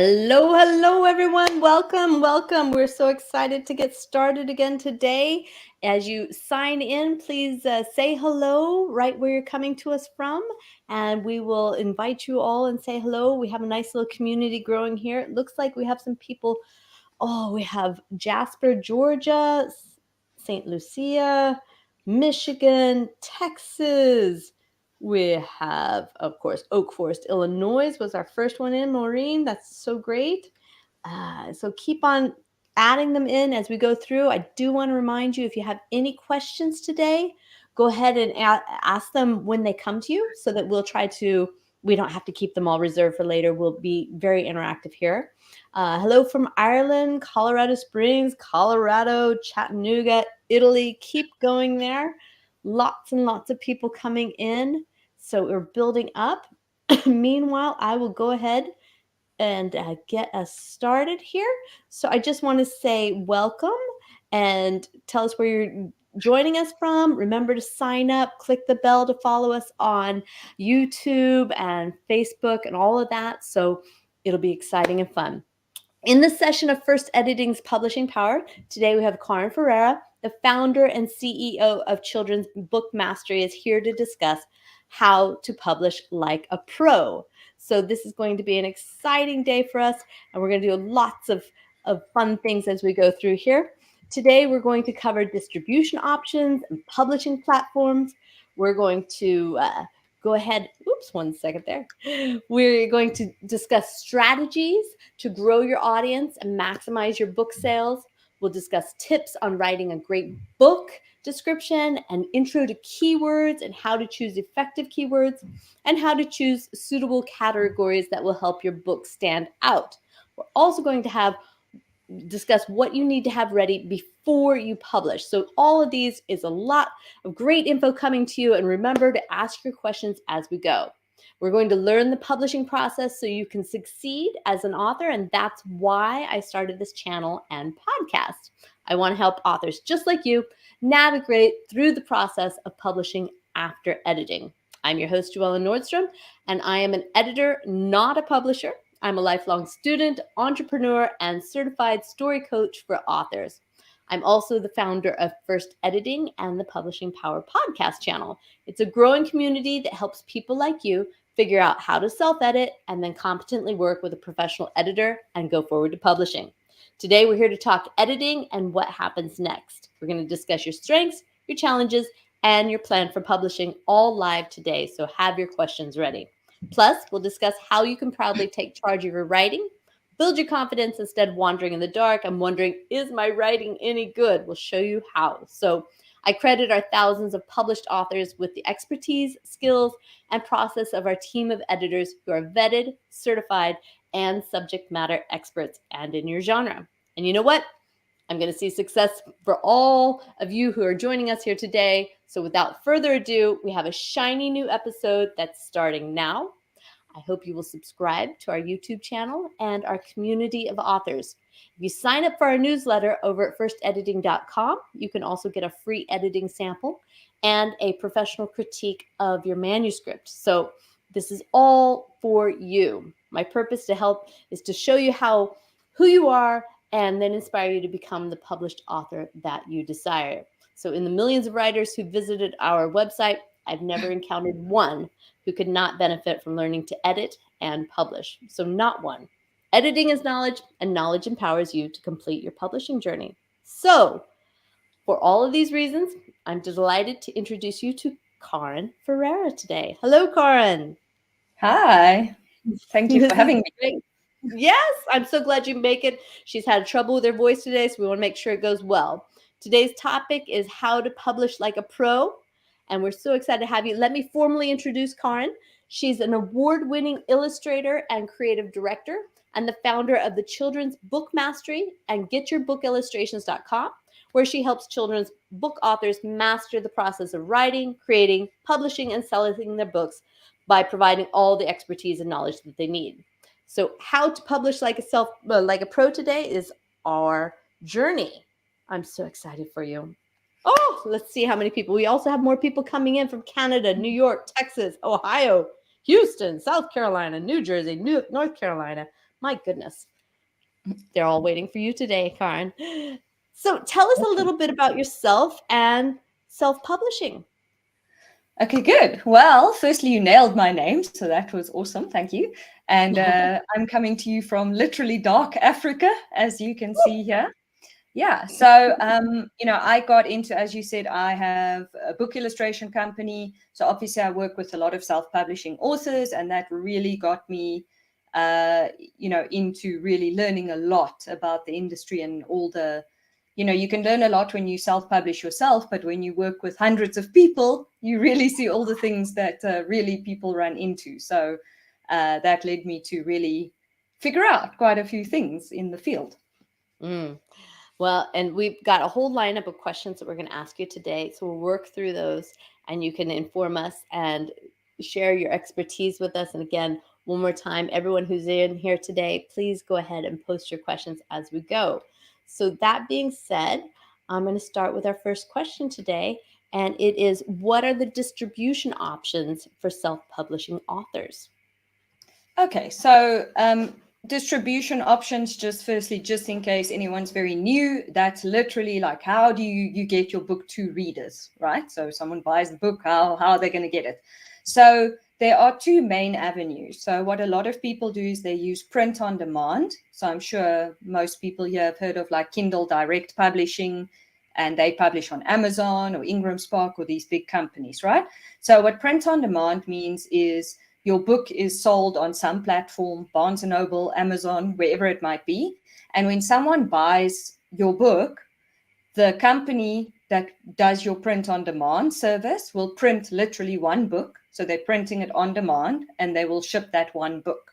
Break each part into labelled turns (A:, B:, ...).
A: Hello, everyone. Welcome. We're so excited to get started again today. As you sign in, please say hello right where you're coming to us from, and we will invite you all and say hello. We have a nice little community growing here. It looks like we have some people. Oh, we have Jasper, Georgia, St. Lucia, Michigan, Texas. We have, of course, Oak Forest, Illinois was our first one in. Maureen, that's so great. So keep on adding them in as we go through. I do want to remind you, if you have any questions today, go ahead and ask them when they come to you so that we don't have to keep them all reserved for later. We'll be very interactive here. Hello from Ireland, Colorado Springs, Colorado, Chattanooga, Italy. Keep going there. Lots and lots of people coming in. So we're building up. Meanwhile, I will go ahead and get us started here. So I just want to say welcome and tell us where you're joining us from. Remember to sign up, click the bell to follow us on YouTube and Facebook and all of that. So it'll be exciting and fun. In this session of First Editing's Publishing Power, today we have Karen Ferreira, the founder and CEO of Children's Book Mastery, is here to discuss how to publish like a pro. So this is going to be an exciting day for us, and we're going to do lots of fun things as we go through here. Today, we're going to cover distribution options and publishing platforms. We're going to go ahead. Oops, 1 second there. We're going to discuss strategies to grow your audience and maximize your book sales. We'll discuss tips on writing a great book description, an intro to keywords and how to choose effective keywords, and how to choose suitable categories that will help your book stand out. We're also going to discuss what you need to have ready before you publish. So all of these is a lot of great info coming to you, and remember to ask your questions as we go. We're going to learn the publishing process so you can succeed as an author, and that's why I started this channel and podcast. I want to help authors just like you navigate through the process of publishing after editing. I'm your host, Joella Nordstrom, and I am an editor, not a publisher. I'm a lifelong student, entrepreneur, and certified story coach for authors. I'm also the founder of First Editing and the Publishing Power podcast channel. It's a growing community that helps people like you figure out how to self-edit and then competently work with a professional editor and go forward to publishing. Today, we're here to talk editing and what happens next. We're going to discuss your strengths, your challenges, and your plan for publishing, all live today, so have your questions ready. Plus, we'll discuss how you can proudly take charge of your writing, build your confidence instead of wandering in the dark and wondering, is my writing any good? We'll show you how. So I credit our thousands of published authors with the expertise, skills, and process of our team of editors who are vetted, certified, and subject matter experts and in your genre. And you know what? I'm going to see success for all of you who are joining us here today. So without further ado, we have a shiny new episode that's starting now. I hope you will subscribe to our YouTube channel and our community of authors. If you sign up for our newsletter over at firstediting.com, you can also get a free editing sample and a professional critique of your manuscript. So this is all for you. My purpose to help is to show you who you are and then inspire you to become the published author that you desire. So in the millions of writers who visited our website, I've never encountered one who could not benefit from learning to edit and publish. So not one. Editing is knowledge, and knowledge empowers you to complete your publishing journey. So for all of these reasons, I'm delighted to introduce you to Karen Ferreira today. Hello, Karen.
B: Hi. Thank you for having me.
A: Yes, I'm so glad you make it. She's had trouble with her voice today, so we want to make sure it goes well. Today's topic is how to publish like a pro, and we're so excited to have you. Let me formally introduce Karen. She's an award-winning illustrator and creative director and the founder of the Children's Book Mastery and GetYourBookIllustrations.com, where she helps children's book authors master the process of writing, creating, publishing, and selling their books by providing all the expertise and knowledge that they need. So how to publish like a pro today is our journey. I'm so excited for you. Oh, let's see how many people. We also have more people coming in from Canada, New York, Texas, Ohio, Houston, South Carolina, New Jersey, North Carolina, My goodness. They're all waiting for you today, Karen. So tell us a little bit about yourself and self-publishing.
B: Okay, good. Well, firstly, you nailed my name, so that was awesome. Thank you. And I'm coming to you from literally dark Africa, as you can see here. Yeah. So, I got into, as you said, I have a book illustration company. So obviously I work with a lot of self-publishing authors, and that really got me, into really learning a lot about the industry and all the, you can learn a lot when you self-publish yourself, but when you work with hundreds of people, you really see all the things that really people run into. So that led me to really figure out quite a few things in the field.
A: Mm. Well, and we've got a whole lineup of questions that we're going to ask you today. So we'll work through those and you can inform us and share your expertise with us. And again, one more time, everyone who's in here today, please go ahead and post your questions as we go. So that being said, I'm going to start with our first question today. And it is, what are the distribution options for self-publishing authors?
B: Okay, so distribution options, just firstly, just in case anyone's very new, that's literally like, how do you get your book to readers, right? So someone buys the book, how are they going to get it? So there are two main avenues. So what a lot of people do is they use print on demand. So I'm sure most people here have heard of like Kindle Direct Publishing, and they publish on Amazon or Ingram Spark or these big companies, right? So what print on demand means is your book is sold on some platform, Barnes & Noble, Amazon, wherever it might be. And when someone buys your book, the company that does your print on demand service will print literally one book. So they're printing it on demand and they will ship that one book.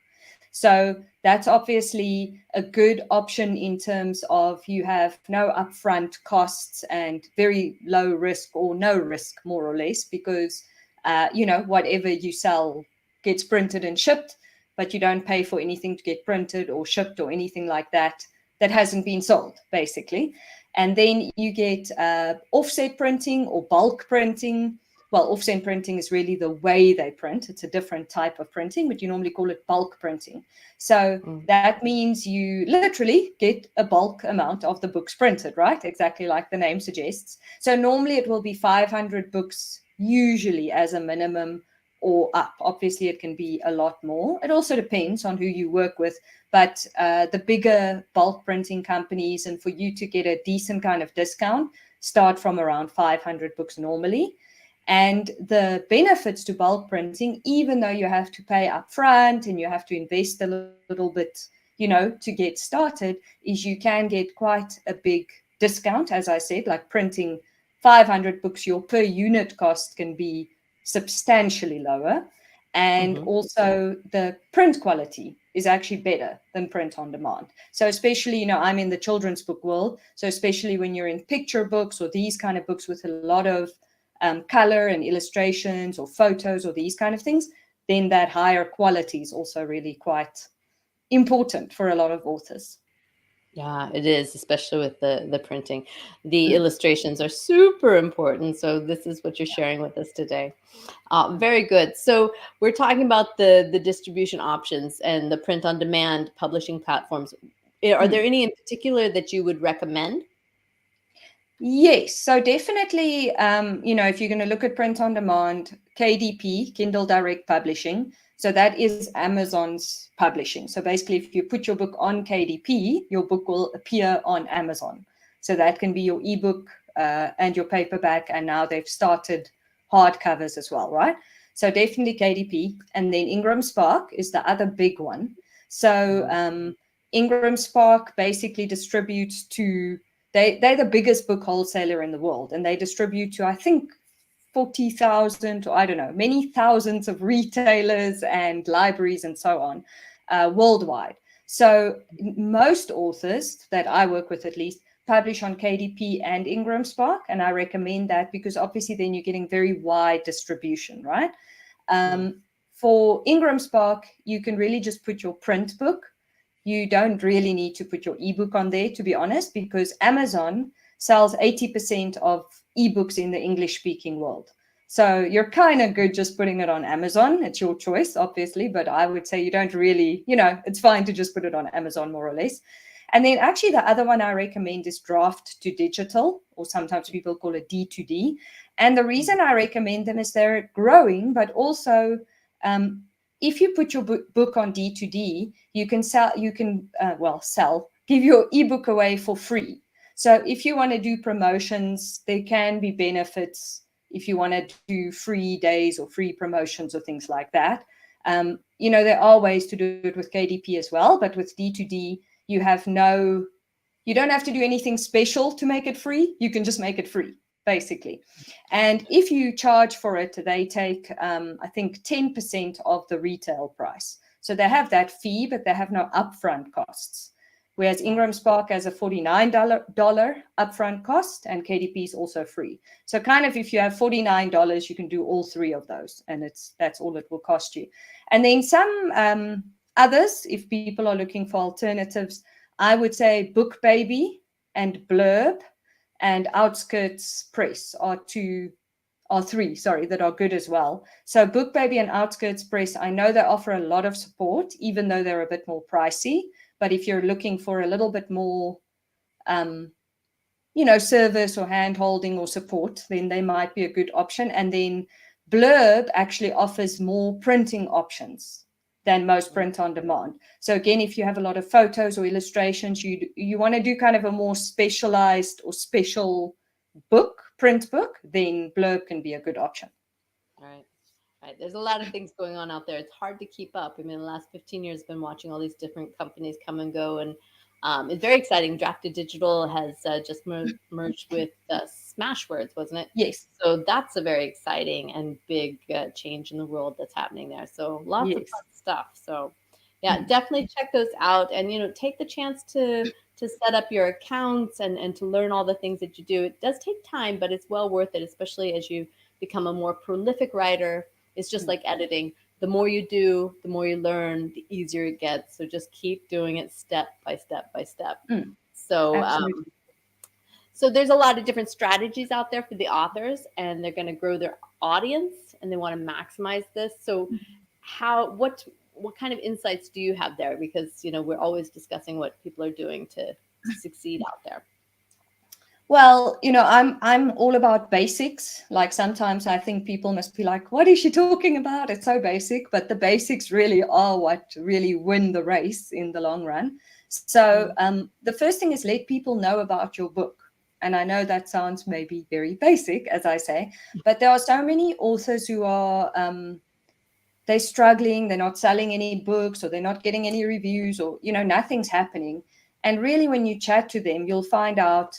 B: So that's obviously a good option in terms of you have no upfront costs and very low risk or no risk, more or less, because, whatever you sell gets printed and shipped, but you don't pay for anything to get printed or shipped or anything like that hasn't been sold, basically. And then you get offset printing or bulk printing. Well, offset printing is really the way they print. It's a different type of printing, but you normally call it bulk printing. So that means you literally get a bulk amount of the books printed, right? Exactly like the name suggests. So normally it will be 500 books, usually as a minimum, or up. Obviously, it can be a lot more. It also depends on who you work with. But the bigger bulk printing companies, and for you to get a decent kind of discount, start from around 500 books normally. And the benefits to bulk printing, even though you have to pay upfront and you have to invest a little bit, to get started, is you can get quite a big discount. As I said, like printing 500 books, your per unit cost can be substantially lower. And also the print quality is actually better than print on demand. So especially, I'm in the children's book world. So especially when you're in picture books or these kind of books with a lot of color and illustrations or photos or these kind of things, then that higher quality is also really quite important for a lot of authors.
A: Yeah, it is, especially with the printing. The illustrations are super important. So this is what you're sharing with us today. Very good. So we're talking about the distribution options and the print on demand publishing platforms. Are there any in particular that you would recommend?
B: Yes, so definitely, if you're going to look at print on demand, KDP, Kindle Direct Publishing, so that is Amazon's publishing. So basically, if you put your book on KDP, your book will appear on Amazon. So that can be your ebook and your paperback, and now they've started hardcovers as well, right? So definitely KDP, and then Ingram Spark is the other big one. So Ingram Spark basically distributes to they're the biggest book wholesaler in the world, and they distribute to, I think, 40,000, or I don't know, many thousands of retailers and libraries and so on worldwide. So most authors that I work with, at least, publish on KDP and Ingram Spark, and I recommend that because obviously then you're getting very wide distribution, right? For Ingram Spark, you can really just put your print book. You don't really need to put your ebook on there, to be honest, because Amazon sells 80% of ebooks in the English-speaking world. So you're kind of good just putting it on Amazon. It's your choice, obviously, but I would say you don't really, it's fine to just put it on Amazon more or less. And then actually the other one I recommend is draft to digital, or sometimes people call it D2D. And the reason I recommend them is they're growing, but also if you put your book on D2D, you can give your ebook away for free. So if you want to do promotions, there can be benefits if you want to do free days or free promotions or things like that. There are ways to do it with KDP as well, but with D2D, you don't have to do anything special to make it free. You can just make it free, basically. And if you charge for it, they take, I think, 10% of the retail price. So they have that fee, but they have no upfront costs. Whereas Ingram Spark has a $49 upfront cost, and KDP is also free. So kind of if you have $49, you can do all three of those, and that's all it will cost you. And then some others, if people are looking for alternatives, I would say Book Baby and Blurb and Outskirts Press are three that are good as well. So Book Baby and Outskirts Press, I know they offer a lot of support, even though they're a bit more pricey. But if you're looking for a little bit more, service or hand-holding or support, then they might be a good option. And then Blurb actually offers more printing options than most print on demand. So again, if you have a lot of photos or illustrations, you want to do kind of a more specialized or special print book, then Blurb can be a good option.
A: Right. There's a lot of things going on out there. It's hard to keep up. I mean, the last 15 years, I've been watching all these different companies come and go, and it's very exciting. Drafted Digital has just merged with Smashwords, wasn't it?
B: Yes.
A: So that's a very exciting and big change in the world that's happening there. So lots of fun stuff. So yeah, definitely check those out, and take the chance to set up your accounts and to learn all the things that you do. It does take time, but it's well worth it, especially as you become a more prolific writer. It's just like editing. The more you do, the more you learn, the easier it gets. So just keep doing it step by step by step. So there's a lot of different strategies out there for the authors, and they're going to grow their audience, and they want to maximize this. So what kind of insights do you have there? Because we're always discussing what people are doing to succeed out there.
B: Well, I'm all about basics. Like sometimes I think people must be like, what is she talking about? It's so basic, but the basics really are what really win the race in the long run. So the first thing is let people know about your book. And I know that sounds maybe very basic, as I say, but there are so many authors who are, they're struggling, they're not selling any books, or they're not getting any reviews, or, nothing's happening. And really, when you chat to them, you'll find out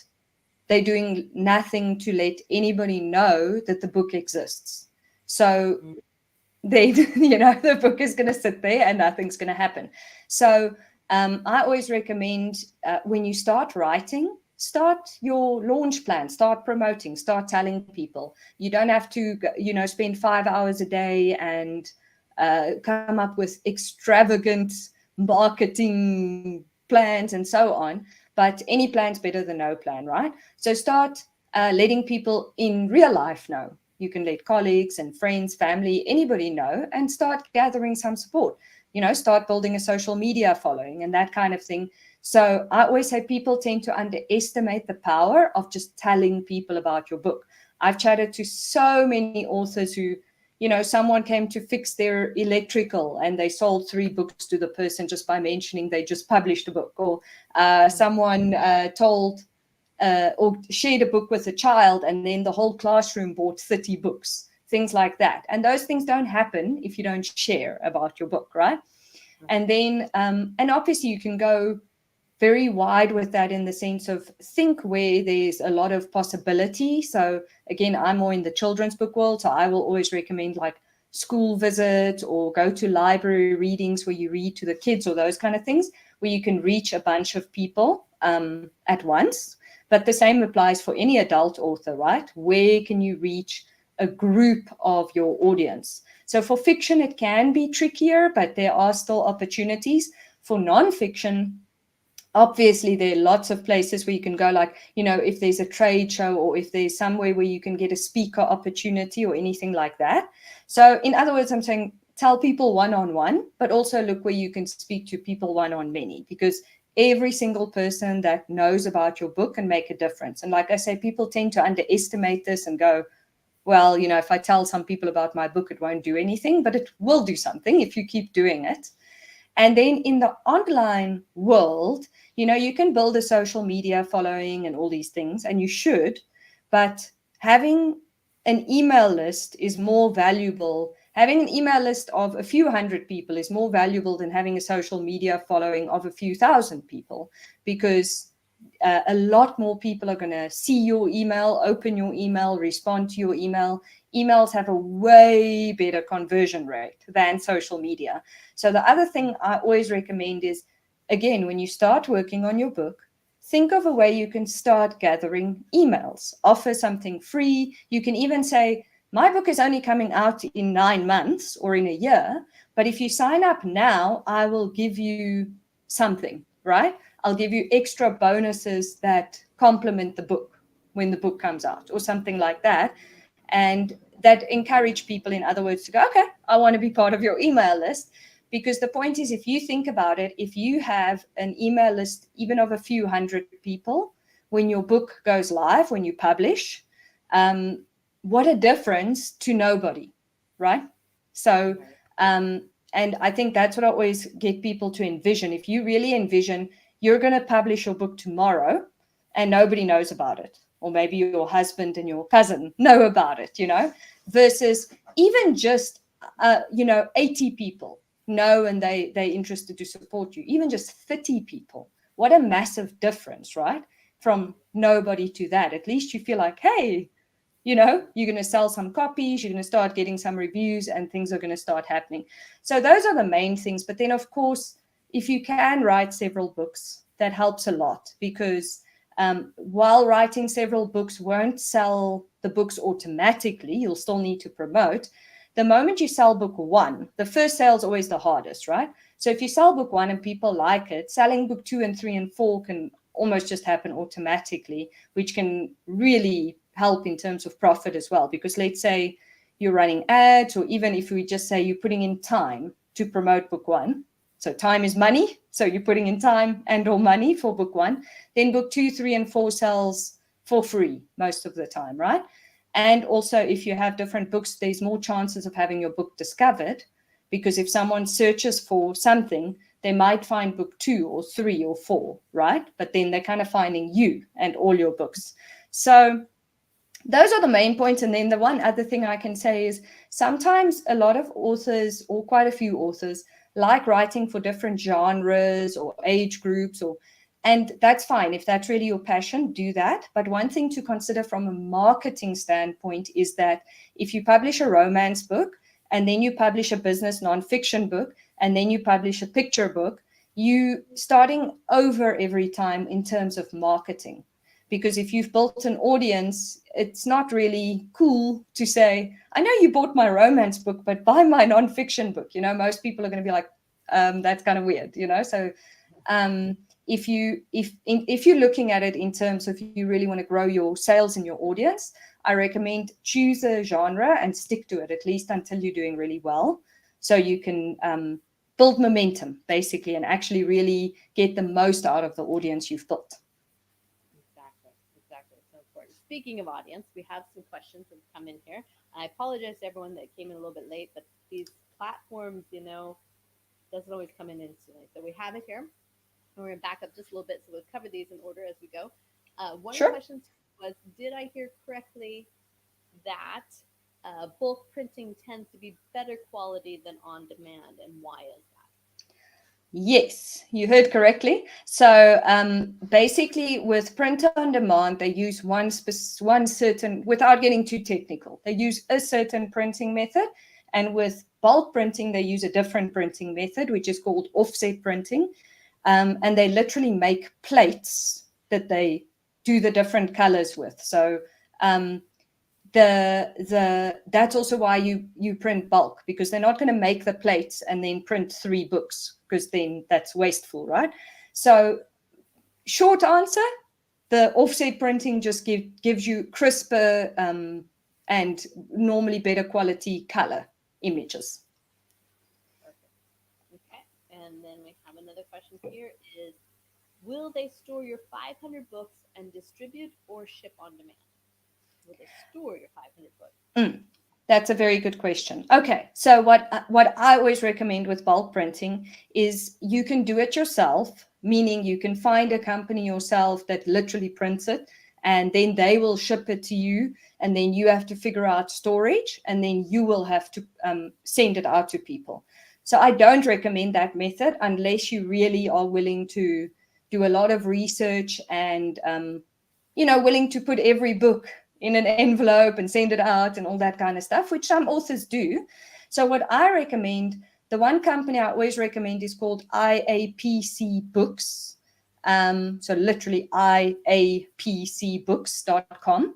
B: they're doing nothing to let anybody know that the book exists. So the book is going to sit there and nothing's going to happen. So I always recommend when you start writing, start your launch plan, start promoting, start telling people. You don't have to, spend 5 hours a day and come up with extravagant marketing plans and so on. But any plan's better than no plan, right? So start letting people in real life know. You can let colleagues and friends, family, anybody know, and start gathering some support. Start building a social media following and that kind of thing. So I always say people tend to underestimate the power of just telling people about your book. I've chatted to so many authors who, someone came to fix their electrical and they sold 3 books to the person just by mentioning they just published a book, or someone told or shared a book with a child and then the whole classroom bought 30 books, things like that. And those things don't happen if you don't share about your book, right? And then, and obviously you can go very wide with that in the sense of think where there's a lot of possibility. So again, I'm more in the children's book world, so I will always recommend like school visits or go to library readings where you read to the kids or those kind of things, where you can reach a bunch of people at once. But the same applies for any adult author, right? Where can you reach a group of your audience? So for fiction, it can be trickier, but there are still opportunities. For nonfiction, Obviously, there are lots of places where you can go, like, if there's a trade show or if there's somewhere where you can get a speaker opportunity or anything like that. So in other words, I'm saying tell people one-on-one, but also look where you can speak to people one-on-many, because every single person that knows about your book can make a difference. And like I say, people tend to underestimate this and go, well, if I tell some people about my book, it won't do anything, but it will do something if you keep doing it. And then in the online world, you can build a social media following and all these things, and you should, but having an email list is more valuable. Having an email list of a few hundred people is more valuable than having a social media following of a few thousand people, because a lot more people are going to see your email, open your email, respond to your email. Emails have a way better conversion rate than social media. So the other thing I always recommend is, again, when you start working on your book, think of a way you can start gathering emails. Offer something free. You can even say, my book is only coming out in 9 months or in a year, but if you sign up now, I will give you something, right? I'll give you extra bonuses that complement the book when the book comes out or something like that. And that encourage people, in other words, to go, okay, I want to be part of your email list. Because the point is, if you think about it, if you have an email list, even of a few hundred people, when your book goes live, when you publish, what a difference to nobody, right? So, and I think that's what I always get people to envision. If you really envision you're going to publish your book tomorrow and nobody knows about it, or maybe your husband and your cousin know about it, versus even just, 80 people know and they're interested to support you, even just 30 people. What a massive difference, right? From nobody to that. At least you feel like, hey, you're going to sell some copies, you're going to start getting some reviews, and things are going to start happening. So those are the main things. But then, of course, if you can write several books, that helps a lot, because while writing several books won't sell the books automatically, you'll still need to promote. The moment you sell book one, the first sale is always the hardest, right? So if you sell book one and people like it, selling book 2 and 3 and 4 can almost just happen automatically, which can really help in terms of profit as well. Because let's say you're running ads, or even if we just say you're putting in time to promote book one, so time is money, so you're putting in time and or money for book one, then book 2, 3 and 4 sells for free most of the time, right? And also, if you have different books, there's more chances of having your book discovered, because if someone searches for something, they might find book 2 or 3 or 4, right? But then they're kind of finding you and all your books. So those are the main points. And then the one other thing I can say is, sometimes a lot of authors, or quite a few authors, like writing for different genres or age groups, and that's fine. If that's really your passion, do that. But one thing to consider from a marketing standpoint is that if you publish a romance book, and then you publish a business nonfiction book, and then you publish a picture book, you starting over every time in terms of marketing. Because if you've built an audience, it's not really cool to say, I know you bought my romance book, but buy my nonfiction book. Most people are going to be like, that's kind of weird, So if you're looking at it in terms of you really want to grow your sales in your audience, I recommend choose a genre and stick to it, at least until you're doing really well. So you can build momentum, basically, and actually really get the most out of the audience you've built.
A: Exactly. It's so important. Speaking of audience, we have some questions that have come in here. I apologize to everyone that came in a little bit late, but these platforms, doesn't always come in instantly. So we have it here. And we're going to back up just a little bit, so we'll cover these in order as we go. One of the questions was, did I hear correctly that bulk printing tends to be better quality than on demand, and why is that?
B: Yes, you heard correctly. So basically, with print on demand, they use one certain, without getting too technical, they use a certain printing method. And with bulk printing, they use a different printing method, which is called offset printing. And they literally make plates that they do the different colors with. So that's also why you print bulk, because they're not going to make the plates and then print 3 books, because then that's wasteful, right? So short answer, the offset printing just gives you crisper and normally better quality color images.
A: Okay, and then we have another question here is, will they store your 500 books and distribute or ship on demand? Will they store your 500 books?
B: That's a very good question. Okay, so what I always recommend with bulk printing is you can do it yourself, meaning you can find a company yourself that literally prints it, and then they will ship it to you, and then you have to figure out storage, and then you will have to send it out to people. So I don't recommend that method unless you really are willing to do a lot of research and willing to put every book in an envelope and send it out and all that kind of stuff, which some authors do. So what I recommend, the one company I always recommend is called IAPC Books. So literally iapcbooks.com.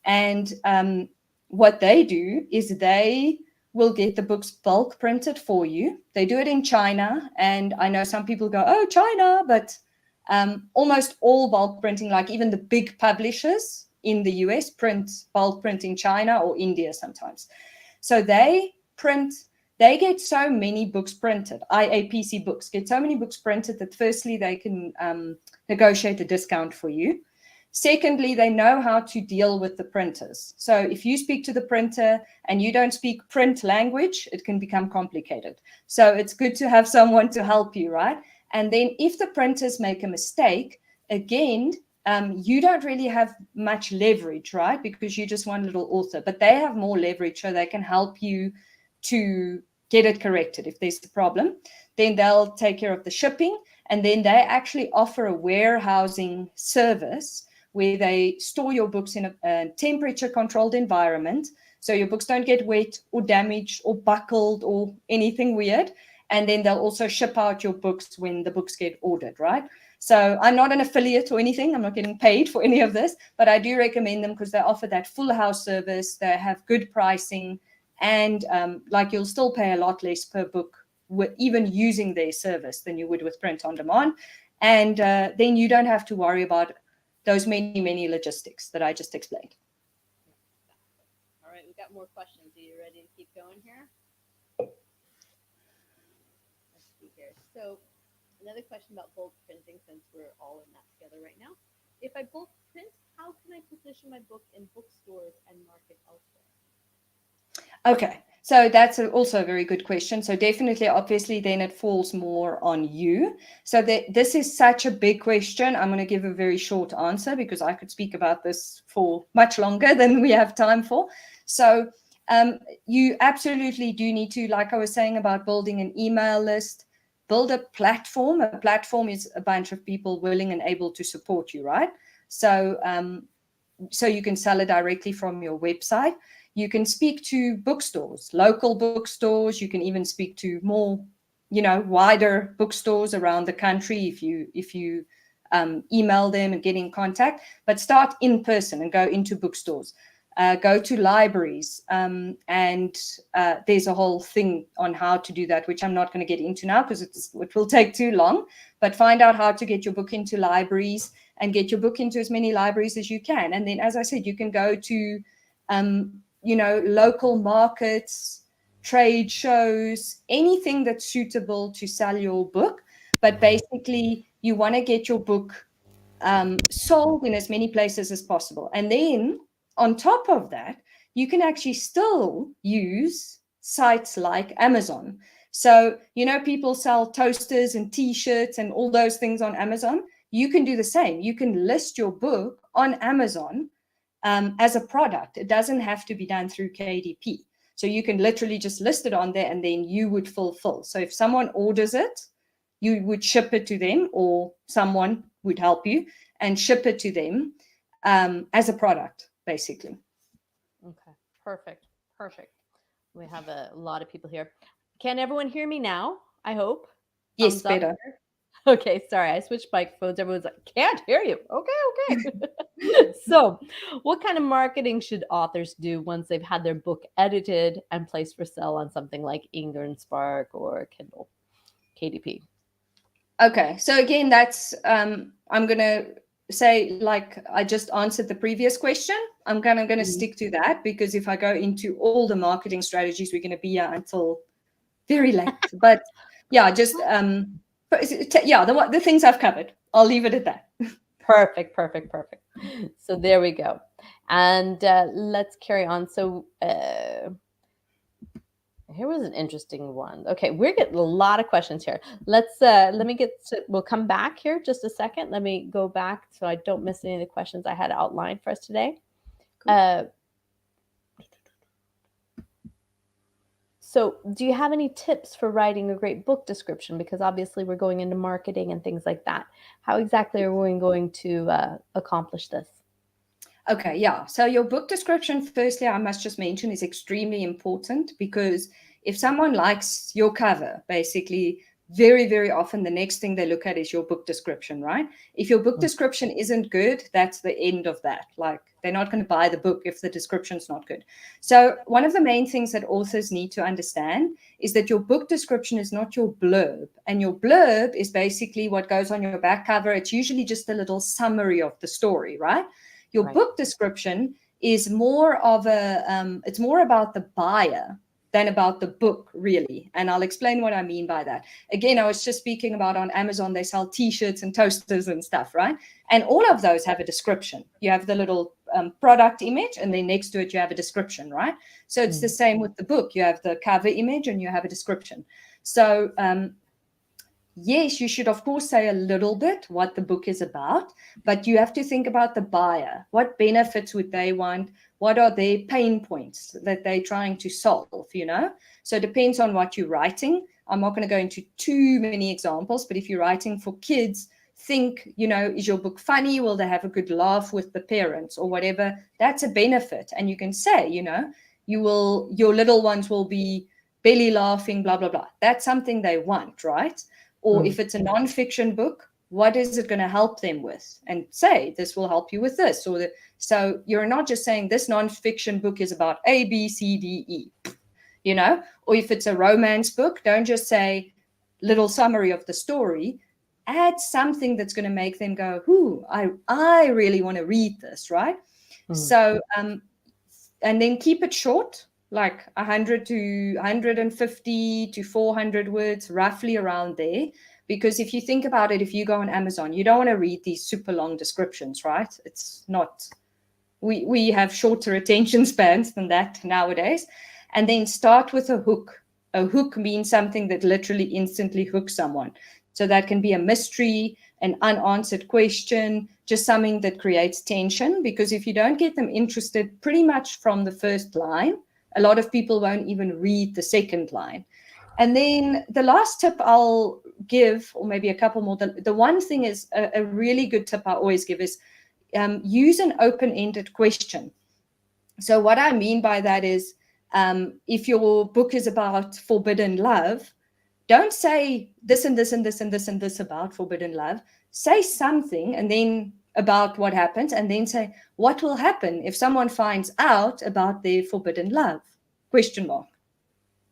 B: And what they do is they will get the books bulk printed for you. They do it in China. And I know some people go, oh, China, but almost all bulk printing, like even the big publishers in the US, print bulk print in China or India sometimes. So they get so many books printed. IAPC Books get so many books printed that firstly, they can negotiate a discount for you. Secondly, they know how to deal with the printers. So if you speak to the printer and you don't speak print language, it can become complicated. So it's good to have someone to help you, right? And then if the printers make a mistake, again, you don't really have much leverage, right? Because you're just one little author, but they have more leverage, so they can help you to get it corrected. If there's a problem, then they'll take care of the shipping. And then they actually offer a warehousing service where they store your books in a temperature controlled environment. So your books don't get wet or damaged or buckled or anything weird. And then they'll also ship out your books when the books get ordered, right? So I'm not an affiliate or anything. I'm not getting paid for any of this, but I do recommend them because they offer that full house service. They have good pricing, and like you'll still pay a lot less per book even using their service than you would with print on demand. And then you don't have to worry about those many logistics that I just explained.
A: All right, we've got more questions. Are you ready to keep going here? Let's see here. So another question about bulk printing, since we're all in that together right now. If I bulk print, how can I position my book in bookstores and market elsewhere?
B: Okay, so that's also a very good question. So definitely, obviously, then it falls more on you. So this is such a big question. I'm going to give a very short answer because I could speak about this for much longer than we have time for. So you absolutely do need to, like I was saying about building an email list, build a platform. A platform is a bunch of people willing and able to support you, right? So you can sell it directly from your website. You can speak to bookstores, local bookstores. You can even speak to more, wider bookstores around the country if you email them and get in contact. But start in person and go into bookstores. Go to libraries, and there's a whole thing on how to do that, which I'm not going to get into now because it will take too long. But find out how to get your book into libraries and get your book into as many libraries as you can. And then, as I said, you can go to local markets, trade shows, anything that's suitable to sell your book. But basically, you want to get your book sold in as many places as possible. And then on top of that, you can actually still use sites like Amazon. So, people sell toasters and T-shirts and all those things on Amazon. You can do the same. You can list your book on Amazon as a product. It doesn't have to be done through KDP. So you can literally just list it on there and then you would fulfill. So if someone orders it, you would ship it to them, or someone would help you and ship it to them as a product, basically.
A: Okay, perfect. We have a lot of people here. Can everyone hear me now? I hope.
B: Yes, better.
A: Okay, sorry, I switched microphones. Everyone's like, can't hear you. Okay. So, what kind of marketing should authors do once they've had their book edited and placed for sale on something like Inger and Spark or Kindle, KDP?
B: Okay, so again, that's I'm gonna say, like I just answered the previous question. I'm gonna stick to that, because if I go into all the marketing strategies, we're gonna be here until very late. But yeah, just yeah, the things I've covered. I'll leave it at that.
A: Perfect, perfect, perfect. So there we go. And let's carry on. So here was an interesting one. Okay, we're getting a lot of questions here. Let me get to, we'll come back here just a second. Let me go back so I don't miss any of the questions I had outlined for us today. Cool. So do you have any tips for writing a great book description? Because obviously we're going into marketing and things like that. How exactly are we going to accomplish this?
B: Okay, yeah. So your book description, firstly, I must just mention, is extremely important, because if someone likes your cover, basically, very, very often the next thing they look at is your book description, right? If your book description isn't good, that's the end of that. Like, they're not going to buy the book if the description's not good. So one of the main things that authors need to understand is that your book description is not your blurb. And your blurb is basically what goes on your back cover. It's usually just a little summary of the story, right? Your book description is more of it's more about the buyer than about the book, really. And I'll explain what I mean by that. Again, I was just speaking about on Amazon, they sell T-shirts and toasters and stuff, right? And all of those have a description. You have the little product image, and then next to it, you have a description, right? So it's the same with the book. You have the cover image and you have a description. So yes, you should, of course, say a little bit what the book is about, but you have to think about the buyer. What benefits would they want? What are their pain points that they're trying to solve, you know? So it depends on what you're writing. I'm not going to go into too many examples, but if you're writing for kids, think, you know, is your book funny? Will they have a good laugh with the parents or whatever? That's a benefit. And you can say, you know, your little ones will be belly laughing, blah, blah, blah. That's something they want, right? Or if it's a nonfiction book, what is it going to help them with? And say, this will help you with this. So you're not just saying this nonfiction book is about A, B, C, D, E, you know? Or if it's a romance book, don't just say little summary of the story. Add something that's going to make them go, ooh, I really want to read this, right? So, and then keep it short, like 100 to 150 to 400 words, roughly around there. Because if you think about it, if you go on Amazon, you don't want to read these super long descriptions, right? It's not, we have shorter attention spans than that nowadays. And then start with a hook. A hook means something that literally instantly hooks someone. So that can be a mystery, an unanswered question, just something that creates tension. Because if you don't get them interested pretty much from the first line, a lot of people won't even read the second line. And then the last tip I'll give, or maybe a couple more, the one thing is a really good tip I always give is use an open-ended question. So what I mean by that is, if your book is about forbidden love, don't say this and this and this and this and this about forbidden love. Say something and then about what happens, and then say, what will happen if someone finds out about their forbidden love? Question mark.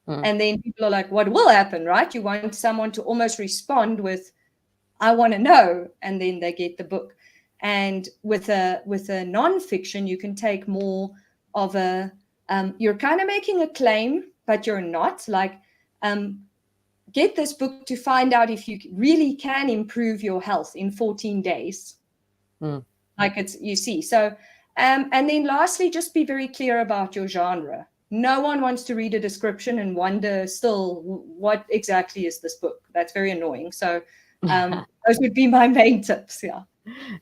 B: And then people are like, what will happen, right? You want someone to almost respond with, I want to know, and then they get the book. And with a nonfiction, you can take more of a, you're kind of making a claim, but you're not. Like, get this book to find out if you really can improve your health in 14 days. Like it's, you see. So, and then lastly, just be very clear about your genre. No one wants to read a description and wonder still, what exactly is this book? That's very annoying. So those would be my main tips. Yeah.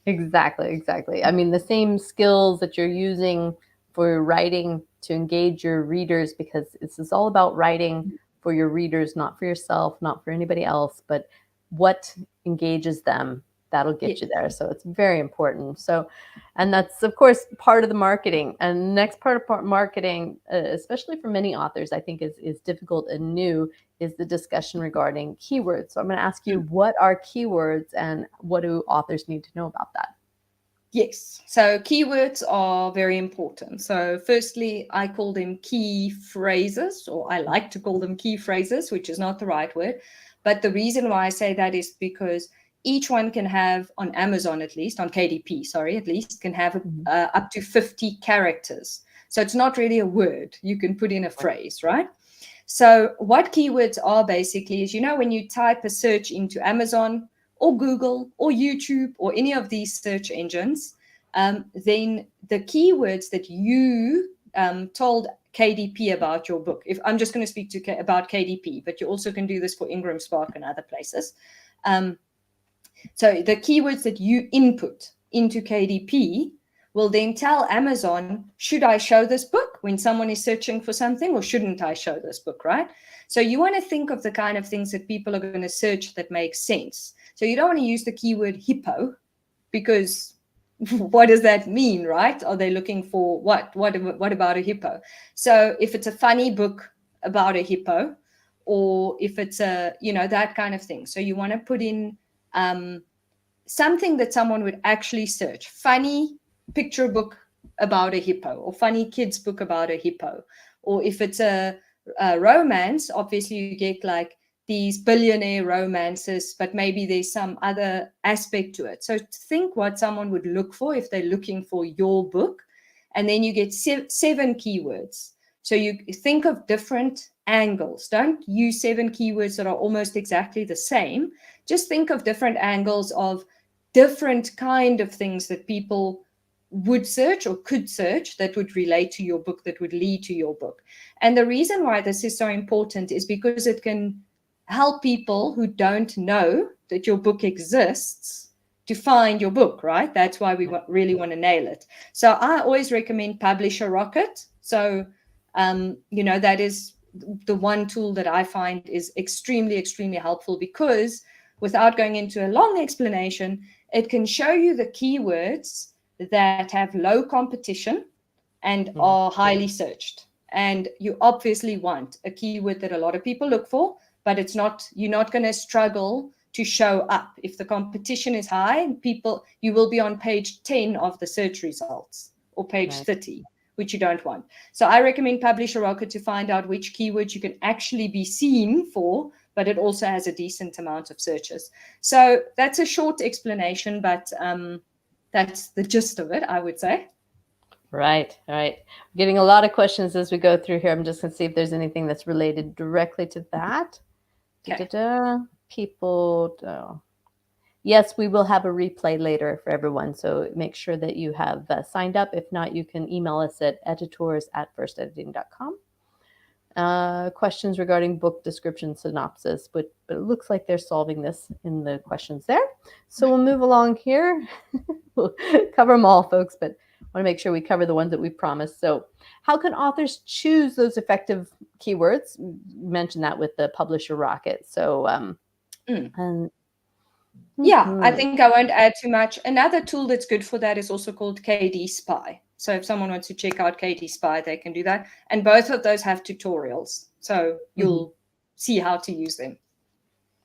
A: Exactly. I mean, the same skills that you're using for writing to engage your readers, because it's all about writing for your readers, not for yourself, not for anybody else, but what engages them, that'll get you there. So it's very important. So, and that's of course part of the marketing. And next part of marketing, especially for many authors, I think is difficult and new, is the discussion regarding keywords. So I'm going to ask you, what are keywords and what do authors need to know about that?
B: Yes. So keywords are very important. So firstly, I call them key phrases, or I like to call them key phrases, which is not the right word. But the reason why I say that is because each one can have, on Amazon at least, on KDP, sorry, at least, can have up to 50 characters. So it's not really a word. You can put in a phrase, right? So what keywords are basically is, when you type a search into Amazon or Google or YouTube or any of these search engines, then the keywords that you told KDP about your book, if I'm just going to speak about KDP, but you also can do this for Ingram Spark and other places. So the keywords that you input into KDP will then tell Amazon, should I show this book when someone is searching for something, or shouldn't I show this book, right? So you want to think of the kind of things that people are going to search that make sense. So you don't want to use the keyword hippo, because what does that mean, right? Are they looking for what? What about a hippo? So if it's a funny book about a hippo, or if it's that kind of thing. So you want to put in something that someone would actually search. Funny picture book about a hippo, or funny kids book about a hippo. Or if it's a romance, obviously you get like these billionaire romances, but maybe there's some other aspect to it. So think what someone would look for if they're looking for your book, and then you get 7 keywords. So you think of different angles. Don't use 7 keywords that are almost exactly the same. Just think of different angles of different kind of things that people would search or could search that would relate to your book, that would lead to your book. And the reason why this is so important is because it can help people who don't know that your book exists to find your book, right? That's why we really want to nail it. So I always recommend Publisher Rocket. So, that is the one tool that I find is extremely, extremely helpful, because without going into a long explanation, it can show you the keywords that have low competition and are highly searched. And you obviously want a keyword that a lot of people look for, but you're not going to struggle to show up. If the competition is high, you will be on page 10 of the search results, or page 30, which you don't want. So I recommend Publisher Rocket to find out which keywords you can actually be seen for, but it also has a decent amount of searches. So that's a short explanation, but that's the gist of it, I would say.
A: Right. We're getting a lot of questions as we go through here. I'm just going to see if there's anything that's related directly to that.
B: Okay.
A: People. Yes, we will have a replay later for everyone. So make sure that you have signed up. If not, you can email us at editors@firstediting.com. Questions regarding book description synopsis, but it looks like they're solving this in the questions there. So we'll move along here. We'll cover them all, folks, but I want to make sure we cover the ones that we promised. So how can authors choose those effective keywords? You mentioned that with the Publisher Rocket. So
B: I think I won't add too much. Another tool that's good for that is also called KD Spy. So if someone wants to check out KD Spy, they can do that. And both of those have tutorials. So you'll see how to use them.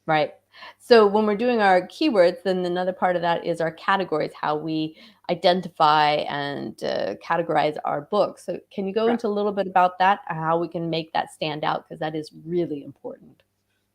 A: Right. So when we're doing our keywords, then another part of that is our categories, how we identify and categorize our books. So can you go into a little bit about that, how we can make that stand out? Because that is really important.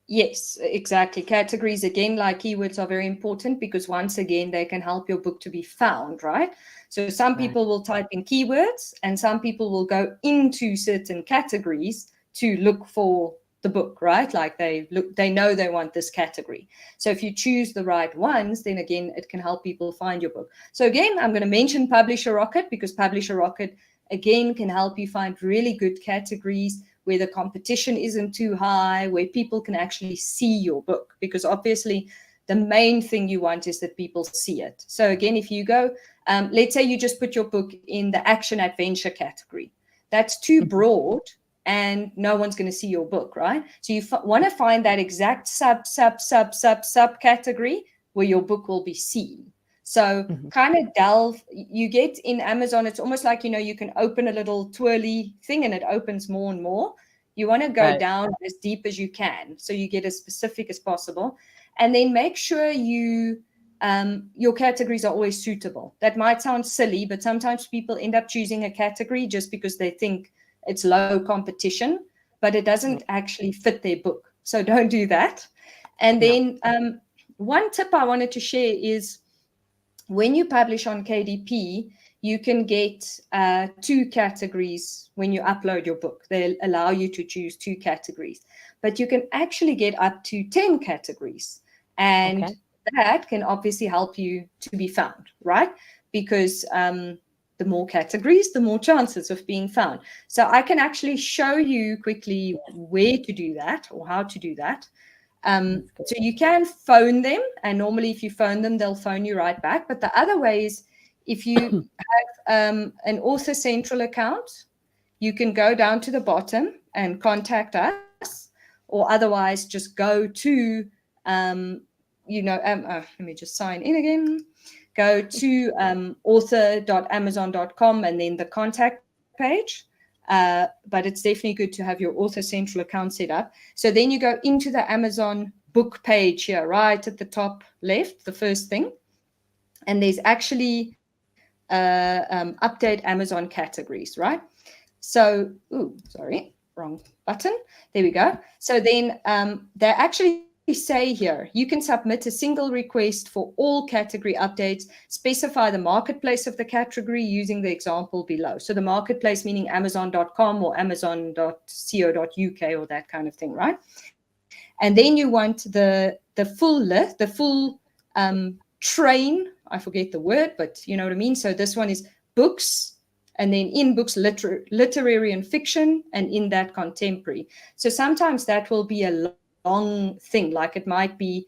B: Yes, exactly. Categories, again, like keywords, are very important because, once again, they can help your book to be found, right? So some people will type in keywords, and some people will go into certain categories to look for the book, right? Like they know they want this category. So if you choose the right ones, then again, it can help people find your book. So again, I'm going to mention Publisher Rocket, because Publisher Rocket, again, can help you find really good categories where the competition isn't too high, where people can actually see your book, because obviously the main thing you want is that people see it. So again, if you go, let's say you just put your book in the action adventure category, that's too broad and no one's going to see your book, right? So you want to find that exact sub category where your book will be seen. So kind of delve, you get in Amazon, it's almost like, you can open a little twirly thing and it opens more and more. You want to go down as deep as you can, so you get as specific as possible. And then make sure your categories are always suitable. That might sound silly, but sometimes people end up choosing a category just because they think it's low competition, but it doesn't actually fit their book. So don't do that. And then one tip I wanted to share is when you publish on KDP, you can get 2 categories when you upload your book. They allow you to choose 2 categories, but you can actually get up to 10 categories. And that can obviously help you to be found, right? Because the more categories, the more chances of being found. So I can actually show you quickly where to do that or how to do that. So you can phone them, and normally if you phone them, they'll phone you right back. But the other way is if you have an Author Central account, you can go down to the bottom and contact us, or otherwise just go to, let me just sign in again. Go to author.amazon.com and then the contact page. But it's definitely good to have your Author Central account set up. So then you go into the Amazon book page here, right at the top left, the first thing. And there's actually update Amazon categories, right? So, sorry, wrong button. There we go. So then they actually say here, you can submit a single request for all category updates, specify the marketplace of the category using the example below. So the marketplace meaning Amazon.com or Amazon.co.uk or that kind of thing, right? And then you want the full list, the full train. I forget the word, but you know what I mean. So this one is books, and then in books, literary and fiction, and in that contemporary. So sometimes that will be a long thing, like it might be,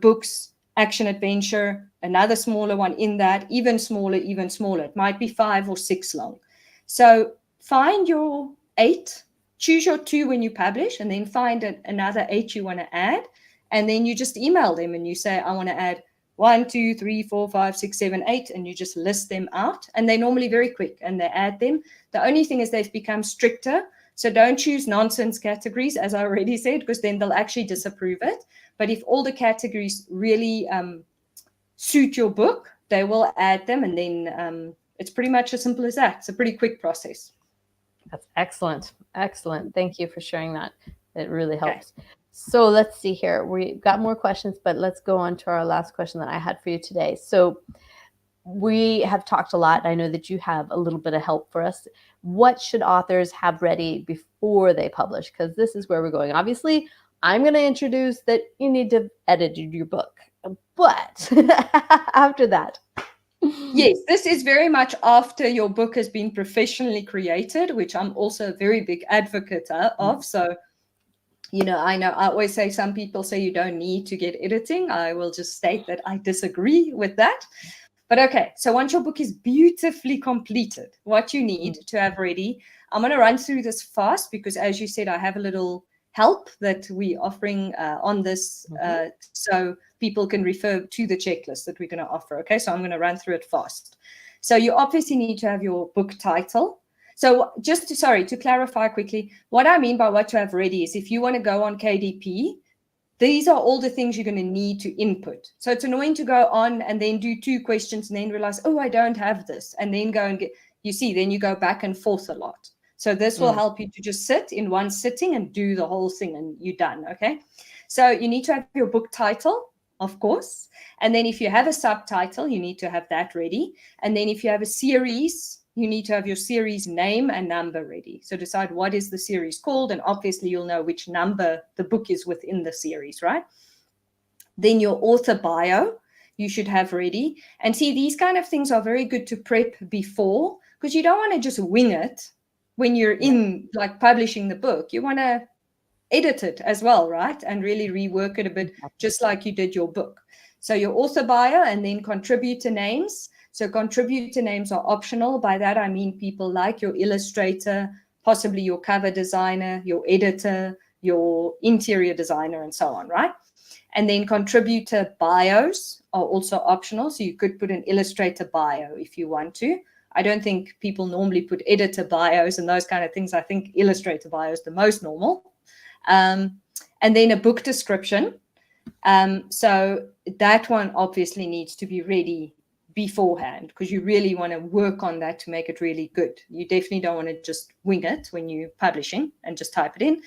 B: books, action, adventure, another smaller one in that, even smaller. It might be 5 or 6 long. So find your 8, choose your 2 when you publish, and then find another 8 you want to add. And then you just email them and you say, I want to add 1, 2, 3, 4, 5, 6, 7, 8, and you just list them out. And they're normally very quick and they add them. The only thing is they've become stricter. So don't choose nonsense categories, as I already said, because then they'll actually disapprove it. But if all the categories really suit your book, they will add them. And then it's pretty much as simple as that. It's a pretty quick process.
A: That's excellent. Excellent. Thank you for sharing that. It really helps. Okay. So let's see here. We've got more questions, but let's go on to our last question that I had for you today. So we have talked a lot. I know that you have a little bit of help for us. What should authors have ready before they publish? Because this is where we're going. Obviously, I'm going to introduce that you need to edit your book. But after that.
B: Yes, this is very much after your book has been professionally created, which I'm also a very big advocate of. So, I know I always say some people say you don't need to get editing. I will just state that I disagree with that. But okay, so once your book is beautifully completed, what you need to have ready, I'm going to run through this fast because, as you said, I have a little help that we're offering on this so people can refer to the checklist that we're going to offer. Okay, so I'm going to run through it fast. So you obviously need to have your book title. So just to clarify quickly, what I mean by what to have ready is if you want to go on KDP, these are all the things you're going to need to input. So it's annoying to go on and then do 2 questions and then realize, oh, I don't have this. And then go and then you go back and forth a lot. So this will help you to just sit in one sitting and do the whole thing and you're done, okay? So you need to have your book title, of course. And then if you have a subtitle, you need to have that ready. And then if you have a series, you need to have your series name and number ready. So decide what is the series called, and obviously you'll know which number the book is within the series, right? Then your author bio, you should have ready. And see, these kind of things are very good to prep before, because you don't want to just wing it when you're in like publishing the book. You want to edit it as well, right? And really rework it a bit, just like you did your book. So your author bio and then contributor names. So contributor names are optional. By that, I mean people like your illustrator, possibly your cover designer, your editor, your interior designer, and so on, right? And then contributor bios are also optional. So you could put an illustrator bio if you want to. I don't think people normally put editor bios and those kind of things. I think illustrator bio is the most normal. And then a book description. So that one obviously needs to be ready beforehand, because you really want to work on that to make it really good. You definitely don't want to just wing it when you're publishing and just type it in.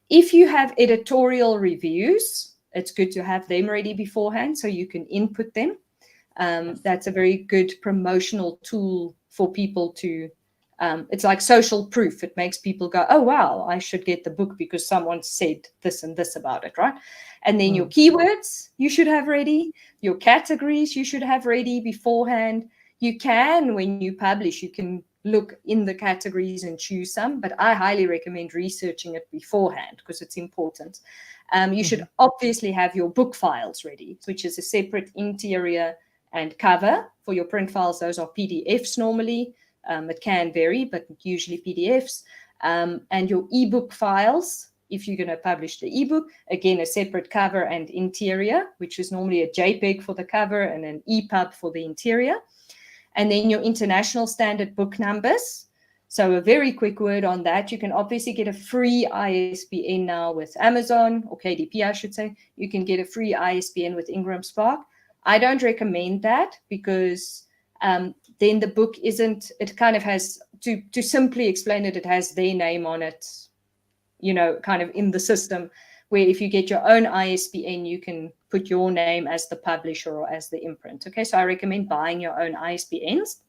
B: If you have editorial reviews, it's good to have them ready beforehand so you can input them. That's a very good promotional tool for people to, it's like social proof. It makes people go, oh, wow, I should get the book because someone said this and this about it, right? And then your keywords you should have ready, your categories you should have ready beforehand. You can, when you publish, you can look in the categories and choose some, but I highly recommend researching it beforehand because it's important. You should obviously have your book files ready, which is a separate interior and cover. For your print files, those are PDFs normally. It can vary, but usually PDFs. And your ebook files, if you're going to publish the ebook, again, a separate cover and interior, which is normally a JPEG for the cover and an EPUB for the interior. And then your international standard book numbers. So a very quick word on that. You can obviously get a free ISBN now with Amazon, or KDP, I should say. You can get a free ISBN with Ingram Spark. I don't recommend that because then the book isn't, it kind of has, to simply explain it, it has their name on it, you know, kind of in the system, where if you get your own ISBN, you can put your name as the publisher or as the imprint. Okay, so I recommend buying your own ISBNs.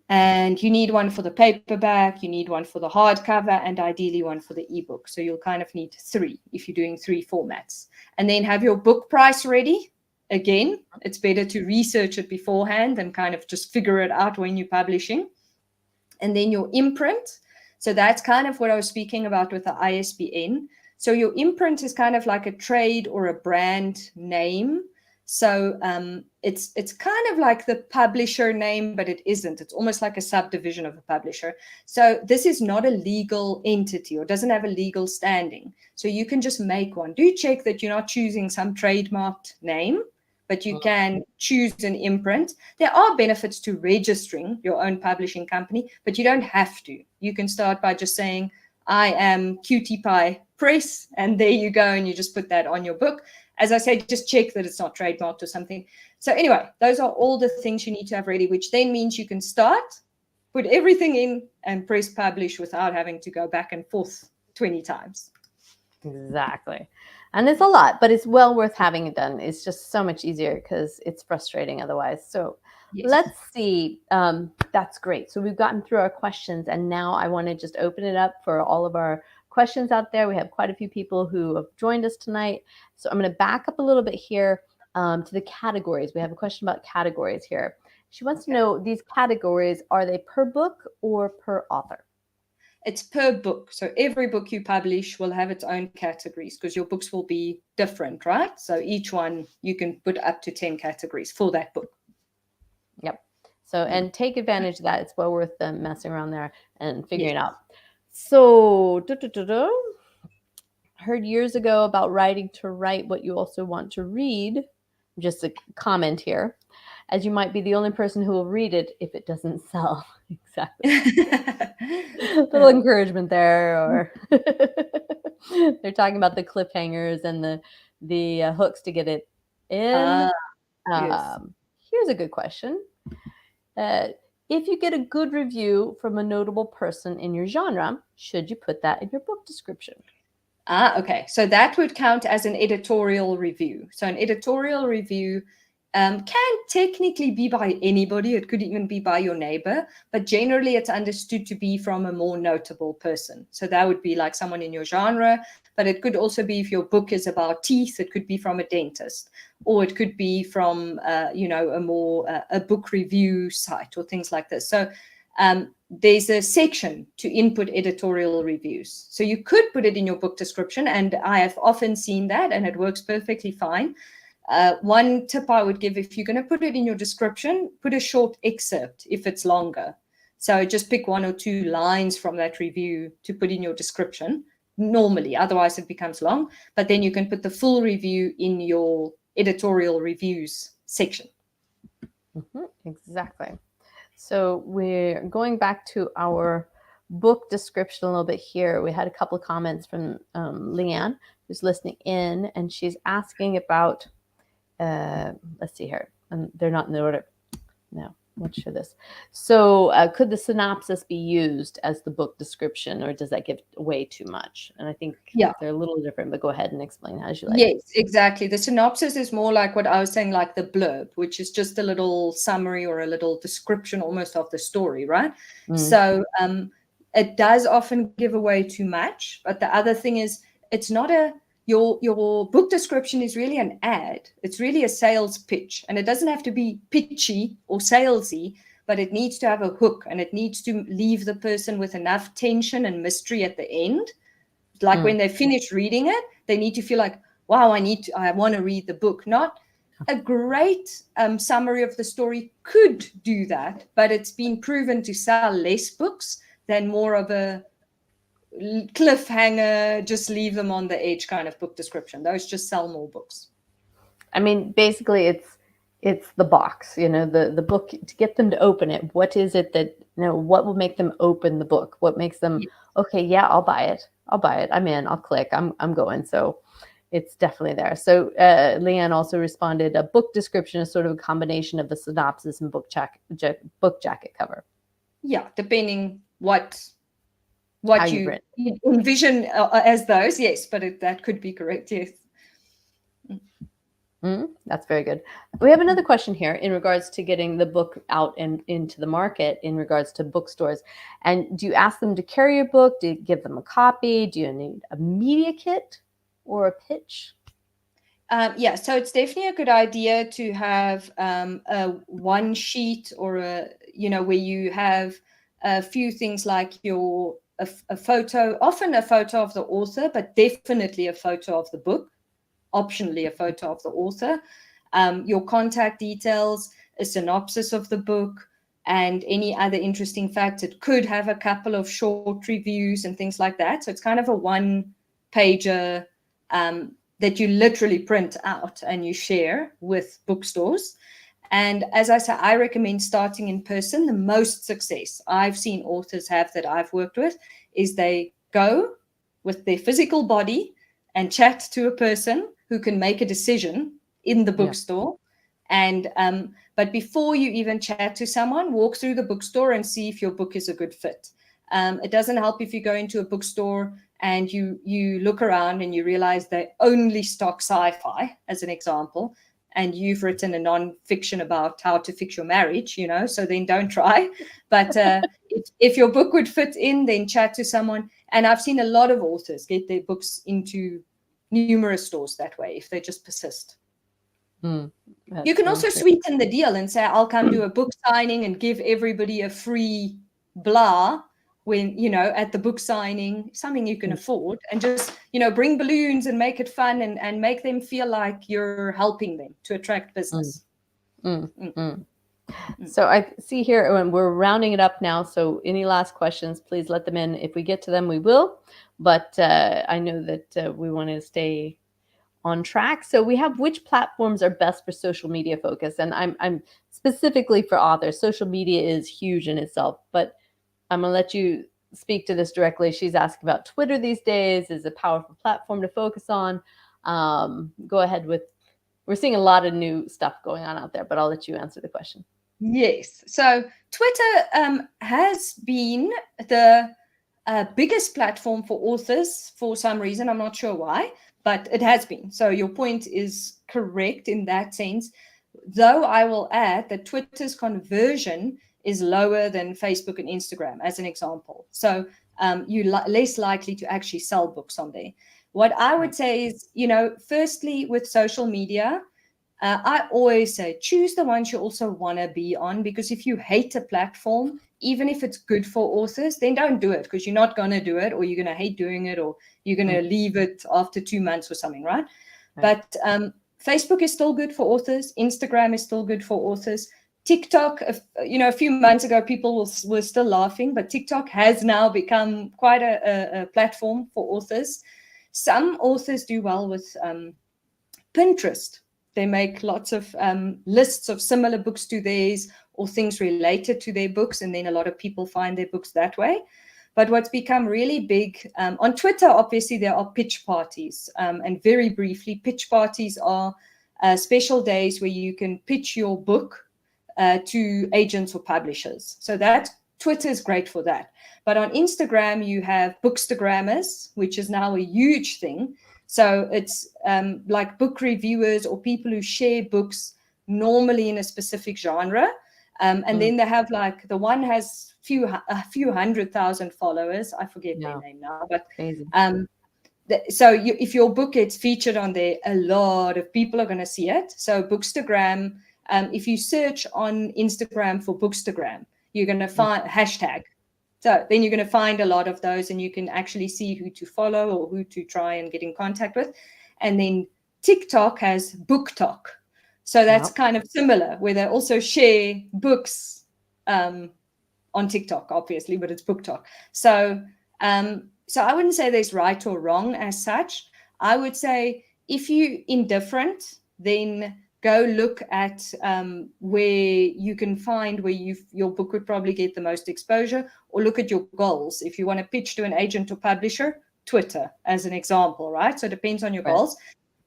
B: And you need one for the paperback, you need one for the hardcover, and ideally one for the ebook. So you'll kind of need 3 if you're doing 3 formats. And then have your book price ready. Again, it's better to research it beforehand and kind of just figure it out when you're publishing. And then your imprint. So that's kind of what I was speaking about with the ISBN. So your imprint is kind of like a trade or a brand name. So it's kind of like the publisher name, but it isn't. It's almost like a subdivision of a publisher. So this is not a legal entity or doesn't have a legal standing. So you can just make one. Do check that you're not choosing some trademarked name, but you can choose an imprint. There are benefits to registering your own publishing company, but you don't have to. You can start by just saying, I am Cutie Pie Press, and there you go, and you just put that on your book. As I said, just check that it's not trademarked or something. So anyway, those are all the things you need to have ready, which then means you can start, put everything in, and press publish without having to go back and forth 20 times.
A: Exactly. And it's a lot, but it's well worth having it done. It's just so much easier because it's frustrating otherwise. So let's see. That's great. So we've gotten through our questions, and now I want to just open it up for all of our questions out there. We have quite a few people who have joined us tonight. So I'm going to back up a little bit here to the categories. We have a question about categories here. She wants to know, these categories, are they per book or per author?
B: It's per book. So every book you publish will have its own categories because your books will be different, right? So each one you can put up to 10 categories for that book.
A: Yep. So, and take advantage of that. It's well worth them messing around there and figuring it out. So, heard years ago about writing to write what you also want to read. Just a comment here, as you might be the only person who will read it if it doesn't sell. Exactly. Little encouragement there. Or they're talking about the cliffhangers and the hooks to get it in.
B: Yes.
A: Here's a good question. If you get a good review from a notable person in your genre, should you put that in your book description?
B: Okay. So that would count as an editorial review. So an editorial review can technically be by anybody. It could even be by your neighbor, but generally it's understood to be from a more notable person. So that would be like someone in your genre, but it could also be, if your book is about teeth, it could be from a dentist, or it could be from, a book review site or things like this. So there's a section to input editorial reviews. So you could put it in your book description, and I have often seen that, and it works perfectly fine. One tip I would give, if you're going to put it in your description, put a short excerpt if it's longer. So just pick 1 or 2 lines from that review to put in your description normally, otherwise it becomes long. But then you can put the full review in your editorial reviews section.
A: Exactly. So we're going back to our book description a little bit here. We had a couple of comments from Leanne, who's listening in, and she's asking about, let's see here. They're not in the order. No. let's share this. So could the synopsis be used as the book description, or does that give away too much? And I think
B: Yeah.
A: they're a little different, but go ahead and explain as you like.
B: Yes, exactly. The synopsis is more like what I was saying, like the blurb, which is just a little summary or a little description almost of the story, right? So it does often give away too much. But the other thing is, it's not your book description is really an ad. It's really a sales pitch, and it doesn't have to be pitchy or salesy, but it needs to have a hook, and it needs to leave the person with enough tension and mystery at the end. Like when they finish reading it, they need to feel like, wow, I want to read the book. Not a great summary of the story could do that, but it's been proven to sell less books than more of a cliffhanger, just leave them on the edge kind of book description. Those just sell more books.
A: I mean, basically it's the box, the book, to get them to open it. What is it that, what will make them open the book? What makes them, okay, yeah, I'll buy it. I'm in, I'll click, I'm going. So it's definitely there. So Leanne also responded, a book description is sort of a combination of the synopsis and book jacket cover.
B: Yeah, depending what you envision as those. Yes, but that could be correct. Yes.
A: That's very good. We have another question here in regards to getting the book out and into the market in regards to bookstores. And do you ask them to carry your book? Do you give them a copy? Do you need a media kit or a pitch?
B: Yeah, so it's definitely a good idea to have a one sheet or where you have a few things like a photo, often a photo of the author, but definitely a photo of the book. Optionally a photo of the author, your contact details, a synopsis of the book, and any other interesting facts. It could have a couple of short reviews and things like that. So it's kind of a one-pager that you literally print out and you share with bookstores. And as I said, I recommend starting in person. The most success I've seen authors have that I've worked with is they go with their physical body and chat to a person who can make a decision in the bookstore. And but before you even chat to someone, walk through the bookstore and see if your book is a good fit. It doesn't help if you go into a bookstore and you look around and you realize they only stock sci-fi, as an example, and you've written a non-fiction about how to fix your marriage, so then don't try. But if your book would fit in, then chat to someone. And I've seen a lot of authors get their books into numerous stores that way if they just persist. You can also sweeten the deal and say, I'll come do a book signing and give everybody a free blah when, at the book signing, something you can afford, and just, bring balloons and make it fun and make them feel like you're helping them to attract business.
A: So I see here, and we're rounding it up now. So any last questions, please let them in. If we get to them, we will. But I know that we want to stay on track. So we have, which platforms are best for social media focus? And I'm specifically for authors. Social media is huge in itself, but I'm going to let you speak to this directly. She's asking about Twitter these days. Is a powerful platform to focus on. Go ahead with, we're seeing a lot of new stuff going on out there, but I'll let you answer the question.
B: Yes. So Twitter has been the biggest platform for authors for some reason. I'm not sure why, but it has been. So your point is correct in that sense. Though I will add that Twitter's conversion is lower than Facebook and Instagram, as an example. So you're less likely to actually sell books on there. What I would say is, firstly, with social media, I always say, choose the ones you also want to be on, because if you hate a platform, even if it's good for authors, then don't do it, because you're not going to do it, or you're going to hate doing it, or you're going to leave it after 2 months or something, right? But Facebook is still good for authors. Instagram is still good for authors. TikTok, a few months ago, people were still laughing, but TikTok has now become quite a platform for authors. Some authors do well with Pinterest. They make lots of lists of similar books to theirs or things related to their books, and then a lot of people find their books that way. But what's become really big on Twitter, obviously, there are pitch parties. And very briefly, pitch parties are special days where you can pitch your book to agents or publishers. So that Twitter is great for that. But on Instagram, you have bookstagrammers, which is now a huge thing. So it's like book reviewers or people who share books normally in a specific genre. And then they have like, the one has a few 100,000 followers. I forget their name now, but so if your book gets featured on there, a lot of people are going to see it. So Bookstagram, if you search on Instagram for Bookstagram, you're going to find hashtag. So then you're going to find a lot of those, and you can actually see who to follow or who to try and get in contact with. And then TikTok has BookTok. So that's kind of similar, where they also share books on TikTok, obviously, but it's BookTok. So I wouldn't say there's right or wrong as such. I would say if you're indifferent, then go look at where you can find where your book would probably get the most exposure, or look at your goals. If you want to pitch to an agent or publisher, Twitter as an example, right? So it depends on your goals.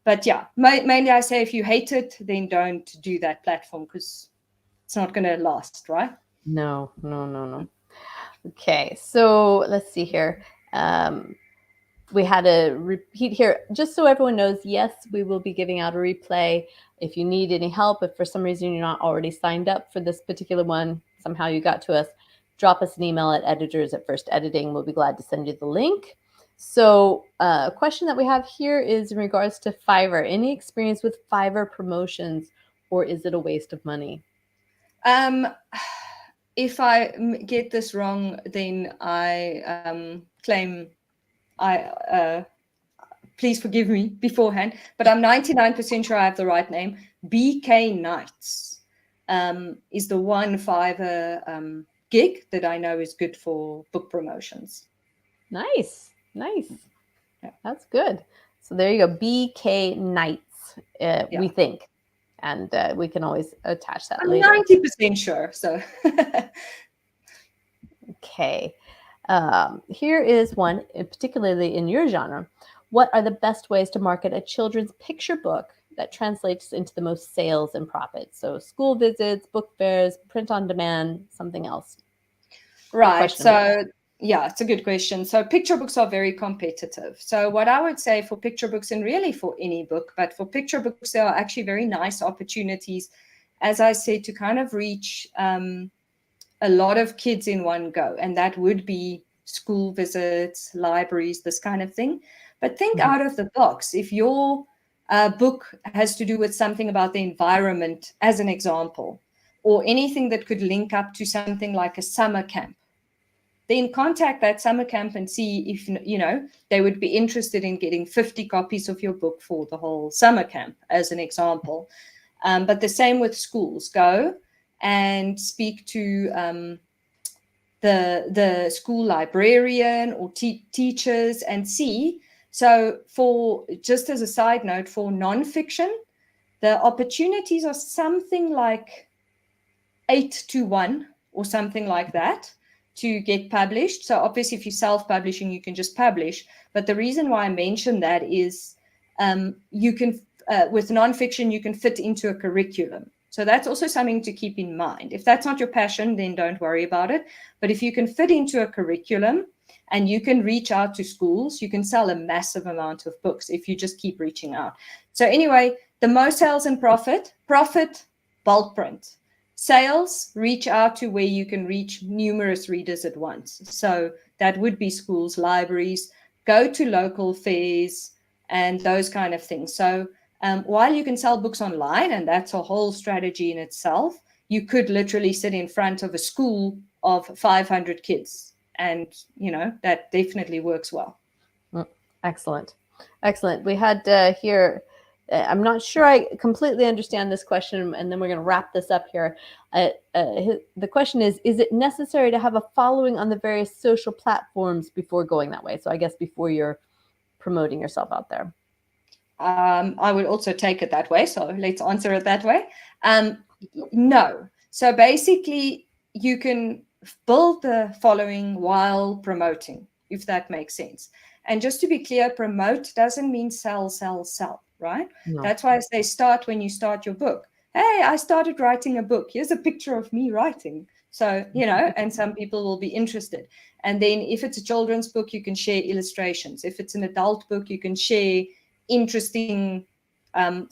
B: But yeah, mainly I say if you hate it, then don't do that platform, because it's not going to last, right?
A: No. Okay, so let's see here. We had a repeat here, just so everyone knows. Yes, we will be giving out a replay. If you need any help, if for some reason you're not already signed up for this particular one, somehow you got to us, drop us an email at editors@firstediting. We'll be glad to send you the link. So a question that we have here is in regards to Fiverr. Any experience with Fiverr promotions, or is it a waste of money?
B: If I get this wrong, then I claim please forgive me beforehand, but I'm 99% sure I have the right name. BK Nights is the one Fiverr gig that I know is good for book promotions.
A: Nice. Yeah. That's good. So there you go, BK Nights, we think. And we can always attach that later.
B: I'm 90% sure. So,
A: okay. Here is one, particularly in your genre. What are the best ways to market a children's picture book that translates into the most sales and profits? So school visits, book fairs, print on demand, something else.
B: Right. So yeah, it's a good question. So picture books are very competitive. So what I would say for picture books, and really for any book, but for picture books, there are actually very nice opportunities, as I said, to kind of reach a lot of kids in one go. And that would be school visits, libraries, this kind of thing. But think out of the box. If your book has to do with something about the environment, as an example, or anything that could link up to something like a summer camp, then contact that summer camp and see if, they would be interested in getting 50 copies of your book for the whole summer camp, as an example. But the same with schools. Go and speak to the school librarian or teachers and see. So for, just as a side note, for nonfiction, the opportunities are something like 8 to 1 or something like that to get published. So obviously if you're self-publishing, you can just publish. But the reason why I mentioned that is you can, with nonfiction, you can fit into a curriculum. So that's also something to keep in mind. If that's not your passion, then don't worry about it. But if you can fit into a curriculum and you can reach out to schools, you can sell a massive amount of books if you just keep reaching out. So anyway, the most sales and profit, bulk print. Sales, reach out to where you can reach numerous readers at once. So that would be schools, libraries, go to local fairs and those kind of things. So while you can sell books online, and that's a whole strategy in itself, you could literally sit in front of a school of 500 kids. And, that definitely works well.
A: Excellent. We had here, I'm not sure I completely understand this question, and then we're going to wrap this up here. The question is it necessary to have a following on the various social platforms before going that way? So I guess before you're promoting yourself out there.
B: I would also take it that way. So let's answer it that way. No. So basically, you can build the following while promoting, if that makes sense. And just to be clear, promote doesn't mean sell, right? No. That's why I say start when you start your book. hey, I started writing a book. Here's a picture of me writing. So, and some people will be interested. And then if it's a children's book, you can share illustrations. If it's an adult book, you can share interesting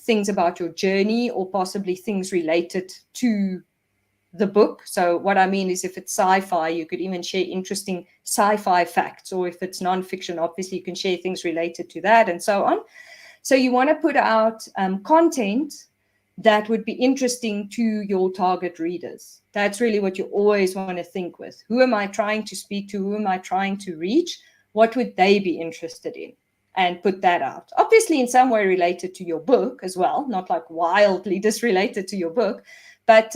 B: things about your journey, or possibly things related to the book. So what I mean is, if it's sci-fi, you could even share interesting sci-fi facts, or if it's non-fiction, obviously you can share things related to that, and so on. So you want to put out content that would be interesting to your target readers. That's really what you always want to think with. Who am I trying to speak to? Who am I trying to reach? What would they be interested in? And put that out. Obviously, in some way related to your book as well, not like wildly disrelated to your book. But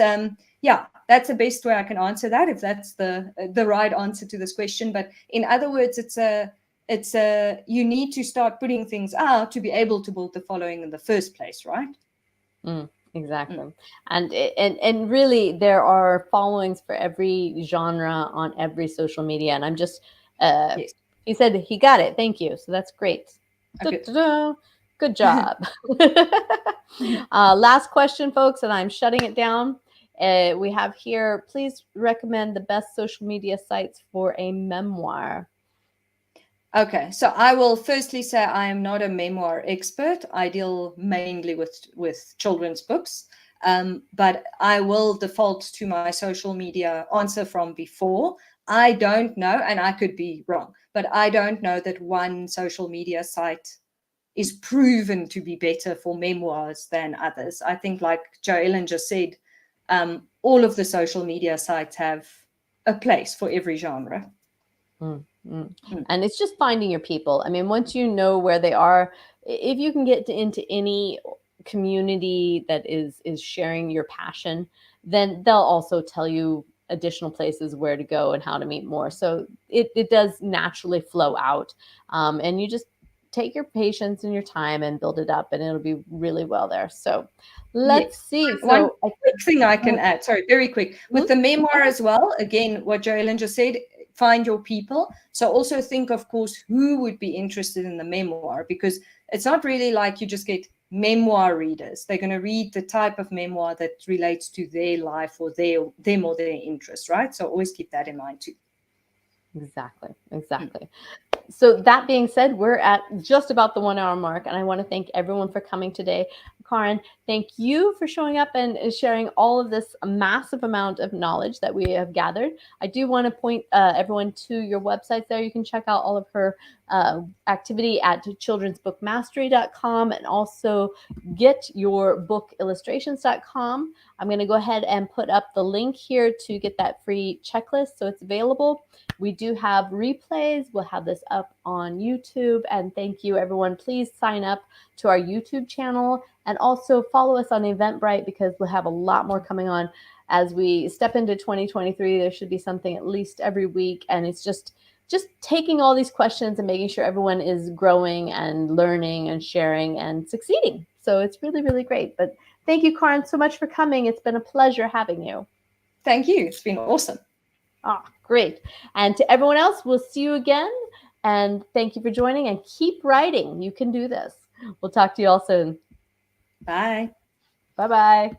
B: yeah, that's the best way I can answer that, if that's the right answer to this question. But in other words, you need to start putting things out to be able to build the following in the first place, right?
A: Exactly. And really, there are followings for every genre on every social media. And I'm just,
B: Yes.
A: he said he got it. Thank you. So that's great.
B: Okay.
A: Good job. Last question, folks, and I'm shutting it down. We have here, please recommend the best social media sites for a memoir.
B: Okay, so I will firstly say I am not a memoir expert. I deal mainly with children's books, but I will default to my social media answer from before. I don't know, and I could be wrong, but I don't know that one social media site is proven to be better for memoirs than others. I think, like Jo Ellen just said, all of the social media sites have a place for every genre.
A: And it's just finding your people. I mean, once you know where they are, if you can get into any community that is sharing your passion, then they'll also tell you additional places where to go and how to meet more. So it does naturally flow out. And you just take your patience and your time and build it up, and it'll be really well there. So let's see.
B: One
A: So
B: quick thing I can add, sorry, very quick, with the memoir as well. Again, what Jo Ellen just said, find your people. So also think, of course, who would be interested in the memoir, because it's not really like you just get memoir readers. They're going to read the type of memoir that relates to their life or them or their interest, right? So always keep that in mind too.
A: Exactly. So that being said, we're at just about the 1 hour mark, and I want to thank everyone for coming today. Karen, thank you for showing up and sharing all of this massive amount of knowledge that we have gathered. I do want to point everyone to your websites there. You can check out all of her activity at childrensbookmastery.com, and also getyourbookillustrations.com. I'm going to go ahead and put up the link here to get that free checklist so it's available. We do have replays. We'll have this up on YouTube. And thank you, everyone. Please sign up to our YouTube channel, and also follow us on Eventbrite, because we'll have a lot more coming on as we step into 2023. There should be something at least every week. And it's just taking all these questions and making sure everyone is growing and learning and sharing and succeeding. So it's really, really great. But thank you, Karen, so much for coming. It's been a pleasure having you.
B: Thank you. It's been awesome.
A: Great. And to everyone else, we'll see you again. And thank you for joining, and keep writing. You can do this. We'll talk to you all soon.
B: Bye.
A: Bye-bye.